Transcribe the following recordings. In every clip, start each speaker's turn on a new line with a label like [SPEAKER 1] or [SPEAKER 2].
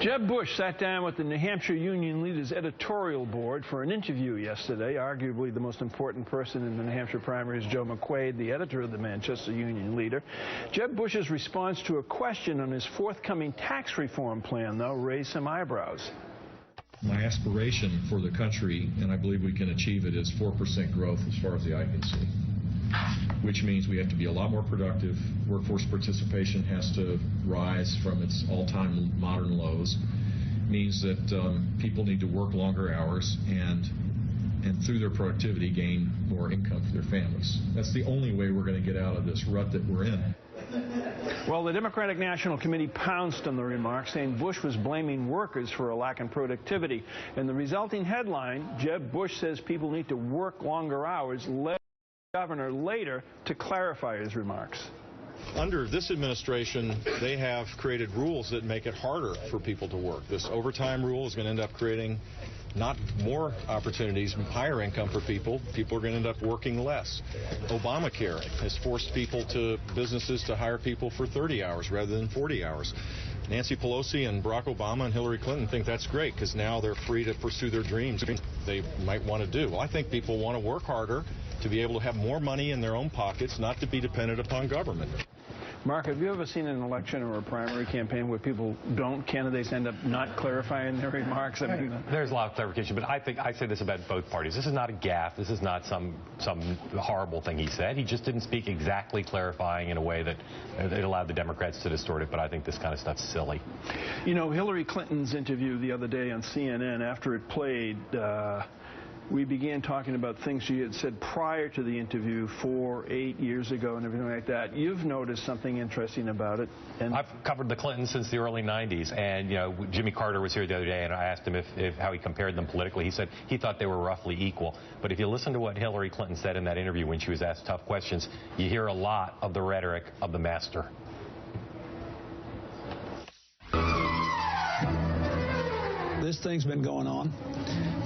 [SPEAKER 1] Jeb Bush sat down with the New Hampshire Union Leaders editorial board for an interview yesterday. Arguably the most important person in the New Hampshire primary is Joe McQuaid, the editor of the Manchester Union Leader. Jeb Bush's response to a question on his forthcoming tax reform plan, though, raised some eyebrows.
[SPEAKER 2] My aspiration for the country, and I believe we can achieve it, is 4% growth as far as the eye can see, which means we have to be a lot more productive. Workforce participation has to rise from its all-time modern lows. Means that people need to work longer hours and through their productivity gain more income for their families. That's the only way we're going to get out of this rut that we're in.
[SPEAKER 1] Well, the Democratic National Committee pounced on the remarks, saying Bush was blaming workers for a lack in productivity. In the resulting headline, Jeb Bush says people need to work longer hours, led the governor later to clarify his remarks.
[SPEAKER 3] Under this administration, they have created rules that make it harder for people to work. This overtime rule is going to end up creating not more opportunities, higher income for people. People are going to end up working less. Obamacare has forced businesses to hire people for 30 hours rather than 40 hours. Nancy Pelosi and Barack Obama and Hillary Clinton think that's great because now they're free to pursue their dreams they might want to do. Well, I think people want to work harder to be able to have more money in their own pockets, not to be dependent upon government.
[SPEAKER 1] Mark, have you ever seen an election or a primary campaign where candidates end up not clarifying their remarks? I mean,
[SPEAKER 4] there's a lot of clarification, but I say this about both parties. This is not a gaffe. This is not some horrible thing he said. He just didn't speak exactly clarifying in a way that it allowed the Democrats to distort it, but I think this kind of stuff's silly.
[SPEAKER 1] You know, Hillary Clinton's interview the other day on CNN, after it played, we began talking about things she had said prior to the interview 8 years ago and everything like that. You've noticed something interesting about it. And
[SPEAKER 4] I've covered the Clintons since the early 90s, and you know, Jimmy Carter was here the other day, and I asked him how he compared them politically. He said he thought they were roughly equal. But if you listen to what Hillary Clinton said in that interview when she was asked tough questions, you hear a lot of the rhetoric of the master.
[SPEAKER 5] This thing's been going on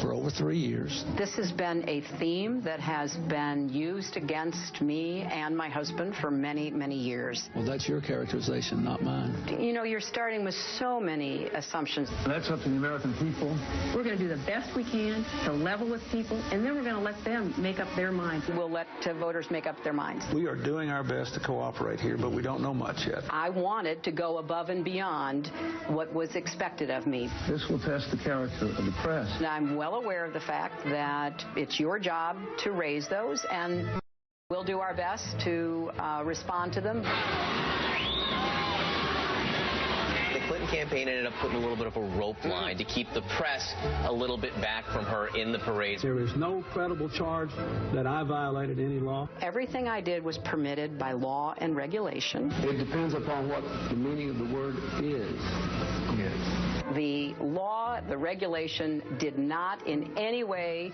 [SPEAKER 5] for over 3 years.
[SPEAKER 6] This has been a theme that has been used against me and my husband for many, many years.
[SPEAKER 5] Well, that's your characterization, not mine.
[SPEAKER 6] You know, you're starting with so many assumptions.
[SPEAKER 5] That's up to the American people.
[SPEAKER 7] We're going to do the best we can to level with people, and then we're going to let them make up their minds.
[SPEAKER 6] We'll let voters make up their minds.
[SPEAKER 5] We are doing our best to cooperate here, but we don't know much yet.
[SPEAKER 6] I wanted to go above and beyond what was expected of me.
[SPEAKER 5] This will test the character of the press.
[SPEAKER 6] And I'm well aware of the fact that it's your job to raise those, and we'll do our best to respond to them.
[SPEAKER 8] The Clinton campaign ended up putting a little bit of a rope line to keep the press a little bit back from her in the parade.
[SPEAKER 5] There is no credible charge that I violated any law.
[SPEAKER 6] Everything I did was permitted by law and regulation.
[SPEAKER 5] It depends upon what the meaning of the word is. Yes.
[SPEAKER 6] The law, the regulation did not in any way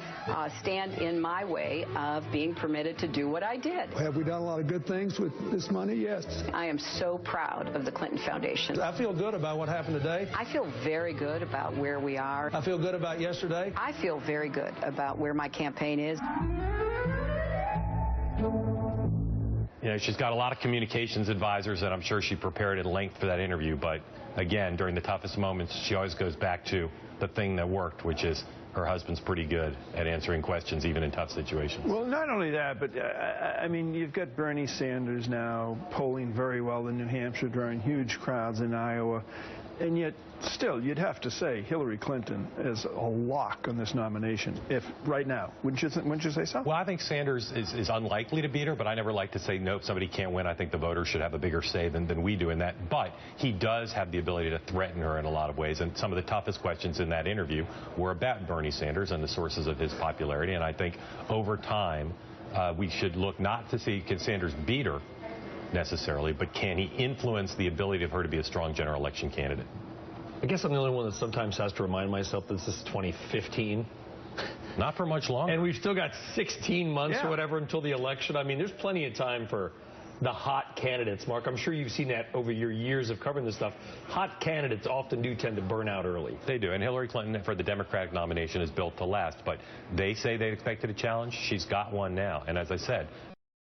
[SPEAKER 6] stand in my way of being permitted to do what I did.
[SPEAKER 5] Have we done a lot of good things with this money? Yes.
[SPEAKER 6] I am so proud of the Clinton Foundation.
[SPEAKER 5] I feel good about what happened today.
[SPEAKER 6] I feel very good about where we are.
[SPEAKER 5] I feel good about yesterday.
[SPEAKER 6] I feel very good about where my campaign is.
[SPEAKER 4] You know, she's got a lot of communications advisors, and I'm sure she prepared at length for that interview. But again, during the toughest moments, she always goes back to the thing that worked, which is her husband's pretty good at answering questions, even in tough situations.
[SPEAKER 1] Well, not only that, but I mean, you've got Bernie Sanders now polling very well in New Hampshire, drawing huge crowds in Iowa. And yet, still, you'd have to say Hillary Clinton is a lock on this nomination. If right now, wouldn't you say so?
[SPEAKER 4] Well, I think Sanders is unlikely to beat her, but I never like to say no, if somebody can't win. I think the voters should have a bigger say than we do in that. But he does have the ability to threaten her in a lot of ways. And some of the toughest questions in that interview were about Bernie Sanders and the sources of his popularity. And I think over time, we should look not to see can Sanders beat her necessarily, but can he influence the ability of her to be a strong general election candidate?
[SPEAKER 9] I guess I'm the only one that sometimes has to remind myself that this is 2015.
[SPEAKER 4] Not for much longer.
[SPEAKER 9] And we've still got 16 months or whatever until the election. I mean, there's plenty of time for the hot candidates, Mark. I'm sure you've seen that over your years of covering this stuff. Hot candidates often do tend to burn out early.
[SPEAKER 4] They do. And Hillary Clinton for the Democratic nomination is built to last. But they say they expected a challenge. She's got one now. And as I said,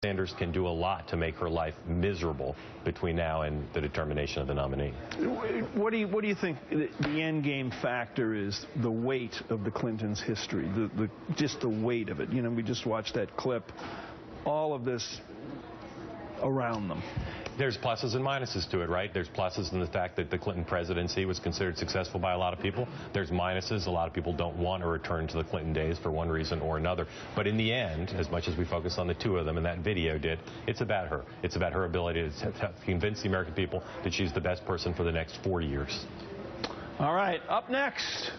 [SPEAKER 4] Sanders can do a lot to make her life miserable between now and the determination of the nominee.
[SPEAKER 1] What do you think the end game factor is? The weight of the Clintons' history, just the weight of it. You know, we just watched that clip. All of this around them.
[SPEAKER 4] There's pluses and minuses to it, right? There's pluses in the fact that the Clinton presidency was considered successful by a lot of people. There's minuses. A lot of people don't want to return to the Clinton days for one reason or another. But in the end, as much as we focus on the two of them, and that video did, it's about her. It's about her ability to convince the American people that she's the best person for the next 4 years.
[SPEAKER 1] All right, up next.